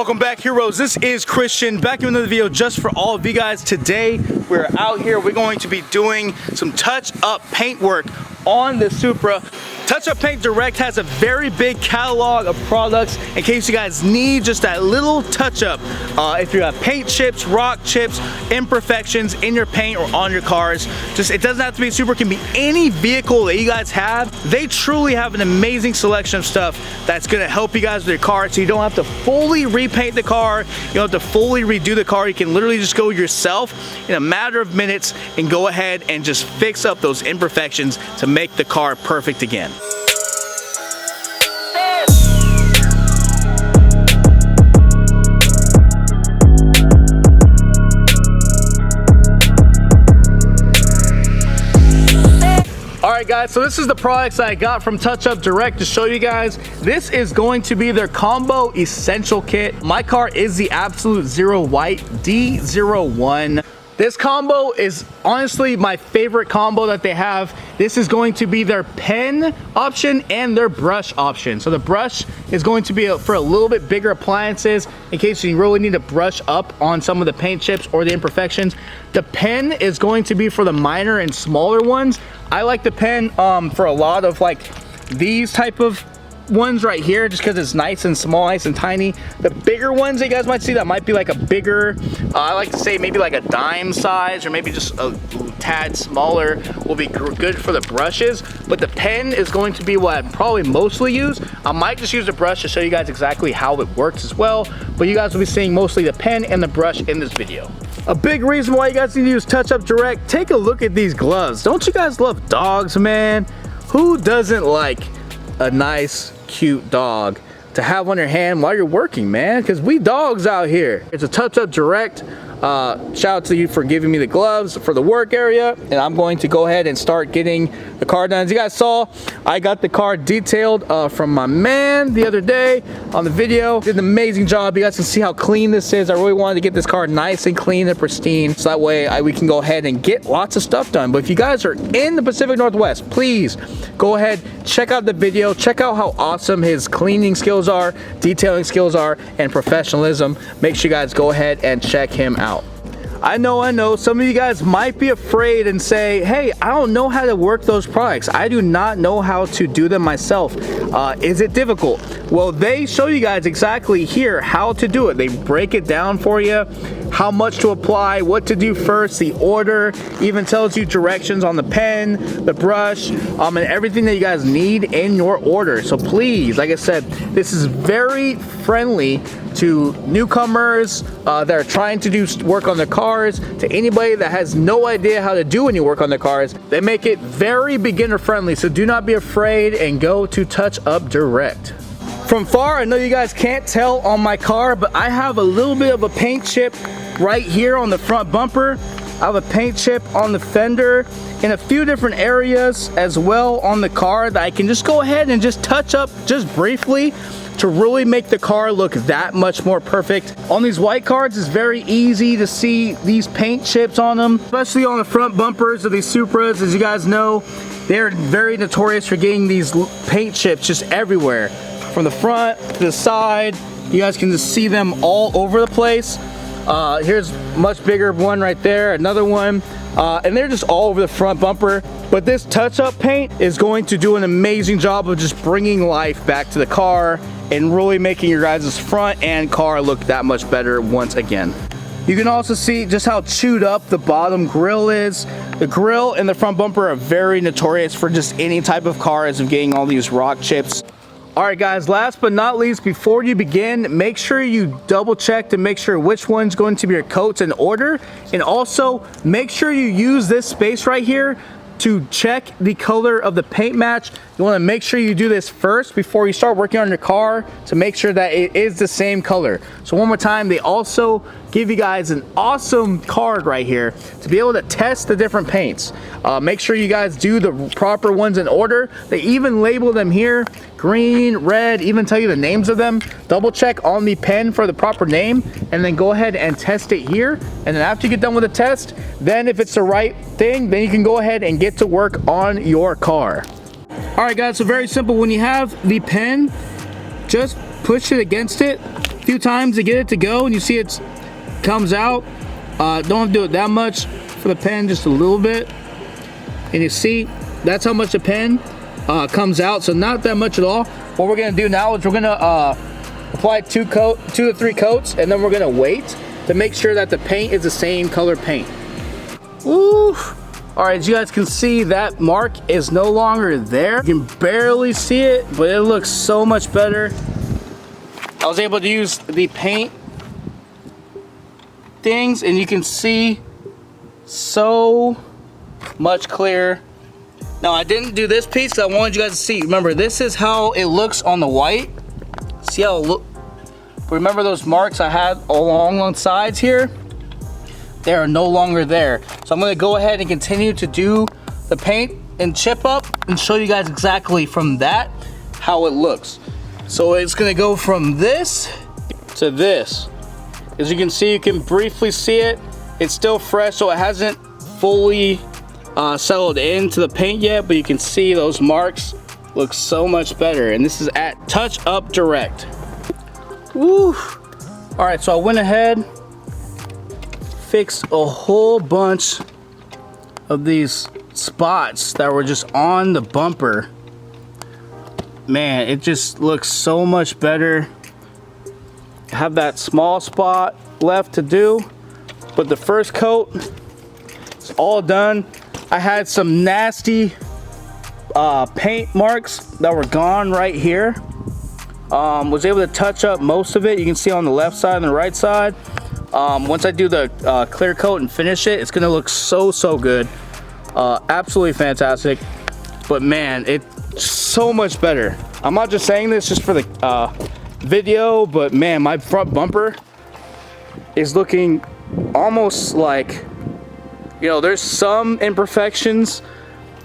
Welcome back, heroes. This is Christian back in another video just for all of you guys. Today we're out here. We're going to be doing some touch-up paint work on the Supra. TouchUpDirect has a very big catalog of products in case you guys need just that little touch-up. If you have paint chips, rock chips, imperfections in your paint or on your cars, it doesn't have to be Supra, it can be any vehicle that you guys have. They truly have an amazing selection of stuff that's gonna help you guys with your car, so you don't have to fully repaint the car, you don't have to fully redo the car. You can literally just go yourself in a matter of minutes and go ahead and just fix up those imperfections to make the car perfect again. Alright guys, so this is the products I got from TouchUpDirect to show you guys. This is going to be their combo essential kit. My car is the Absolute Zero White D01. This combo is honestly my favorite combo that they have. This is going to be their pen option and their brush option. So the brush is going to be for a little bit bigger appliances in case you really need to brush up on some of the paint chips or the imperfections. The pen is going to be for the minor and smaller ones. I like the pen for a lot of like these type of ones right here, just because it's nice and small, nice and tiny. The bigger ones that you guys might see, that might be like a bigger, I like to say maybe like a dime size or maybe just a tad smaller, will be good for the brushes. But the pen is going to be what I probably mostly use. I might just use a brush to show you guys exactly how it works as well, but you guys will be seeing mostly the pen and the brush in this video. A big reason why you guys need to use TouchUpDirect, take a look at these gloves. Don't you guys love dogs, man? Who doesn't like a nice cute dog to have on your hand while you're working, man? Because we dogs out here. It's a TouchUpDirect. Shout out to you for giving me the gloves for the work area, and I'm going to go ahead and start getting the car done. As you guys saw, I got the car detailed from my man the other day on the video. Did an amazing job. You guys can see how clean this is. I really wanted to get this car nice and clean and pristine, so that way we can go ahead and get lots of stuff done. But if you guys are in the Pacific Northwest, please go ahead, check out the video, check out how awesome his cleaning skills are, detailing skills are, and professionalism. Make sure you guys go ahead and check him out. I know, some of you guys might be afraid and say, hey, I don't know how to work those products. I do not know how to do them myself. Is it difficult? Well, they show you guys exactly here how to do it. They break it down for you, how much to apply, what to do first, the order, even tells you directions on the pen, the brush, and everything that you guys need in your order. So please, like I said, this is very friendly to newcomers that are trying to do work on their cars, to anybody that has no idea how to do any work on their cars. They make it very beginner friendly, so do not be afraid and go to TouchUpDirect. From far, I know you guys can't tell on my car, but I have a little bit of a paint chip right here on the front bumper. I have a paint chip on the fender in a few different areas as well on the car that I can just go ahead and just touch up just briefly to really make the car look that much more perfect. On these white cars, it's very easy to see these paint chips on them, especially on the front bumpers of these Supras. As you guys know, they're very notorious for getting these paint chips just everywhere. From the front to the side, you guys can just see them all over the place. Here's a much bigger one right there, another one, and they're just all over the front bumper. But this touch-up paint is going to do an amazing job of just bringing life back to the car and really making your guys' front and car look that much better once again. You can also see just how chewed up the bottom grill is. The grill and the front bumper are very notorious for just any type of cars of getting all these rock chips. Alright guys, last but not least, before you begin, make sure you double check to make sure which one's going to be your coats in order, and also make sure you use this space right here to check the color of the paint match. You want to make sure you do this first before you start working on your car to make sure that it is the same color. So one more time, they also give you guys an awesome card right here to be able to test the different paints. Make sure you guys do the proper ones in order. They even label them here, green, red, even tell you the names of them. Double check on the pen for the proper name, and then go ahead and test it here. And then after you get done with the test, then if it's the right thing, then you can go ahead and get to work on your car. All right guys, so very simple. When you have the pen, just push it against it few times to get it to go, and you see it comes out. Don't have to do it that much for the pen, just a little bit. And you see, that's how much the pen comes out, so not that much at all. What we're gonna do now is we're gonna apply 2 to 3 coats, and then we're gonna wait to make sure that the paint is the same color paint. Woo! All right, as you guys can see, that mark is no longer there. You can barely see it, but it looks so much better. I was able to use the paint things, and you can see so much clearer. Now, I didn't do this piece because I wanted you guys to see. Remember, this is how it looks on the white. See how it look? Remember those marks I had along the sides here? They are no longer there. So I'm gonna go ahead and continue to do the paint and chip up and show you guys exactly from that how it looks. So it's gonna go from this to this. As you can see, you can briefly see it. It's still fresh, so it hasn't fully settled into the paint yet, but you can see those marks look so much better. And this is at TouchUpDirect. Woo! All right, so I went ahead, fixed a whole bunch of these spots that were just on the bumper. Man, it just looks so much better. Have that small spot left to do, but the first coat is all done. I had some nasty paint marks that were gone right here. Was able to touch up most of it. You can see on the left side and the right side. Once I do the clear coat and finish it, it's gonna look so good. Absolutely fantastic. But man, it's so much better. I'm not just saying this just for the video, but man, my front bumper is looking almost like, you know, there's some imperfections,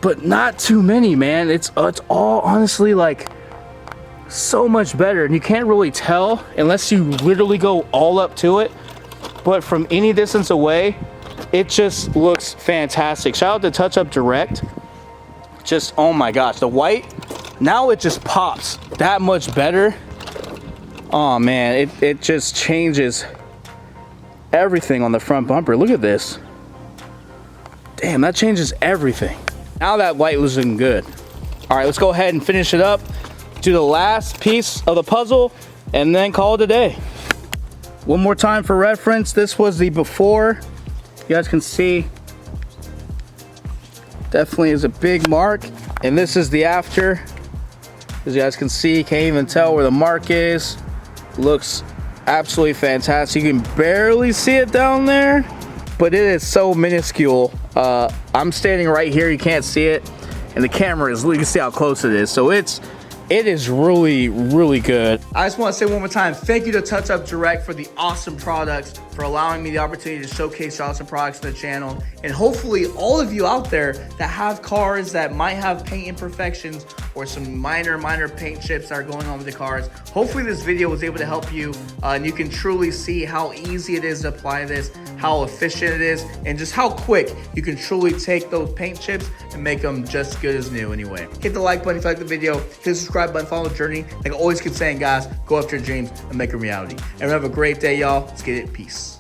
but not too many, man. It's all honestly like so much better, and you can't really tell unless you literally go all up to it. But from any distance away, it just looks fantastic. Shout out to TouchUpDirect. Just, oh my gosh, the white, now it just pops that much better. Oh man, it just changes everything on the front bumper. Look at this. Damn, that changes everything. Now that white was looking good. All right, let's go ahead and finish it up. Do the last piece of the puzzle and then call it a day. One more time for reference, this was the before. You guys can see, definitely is a big mark. And this is the after. As you guys can see, can't even tell where the mark is. Looks absolutely fantastic. You can barely see it down there, but it is so minuscule. I'm standing right here, you can't see it. And the camera is, you can see how close it is. So it is really good. I just want to say one more time, thank you to TouchUpDirect for the awesome products, for allowing me the opportunity to showcase awesome products on the channel. And hopefully all of you out there that have cars that might have paint imperfections or some minor paint chips that are going on with the cars, hopefully this video was able to help you and you can truly see how easy it is to apply this, how efficient it is, and just how quick you can truly take those paint chips and make them just as good as new anyway. Hit the like button if you like the video, hit the subscribe button, follow the journey. Like I always keep saying, guys, go after your dreams and make them reality. And have a great day, y'all. Let's get it. Peace.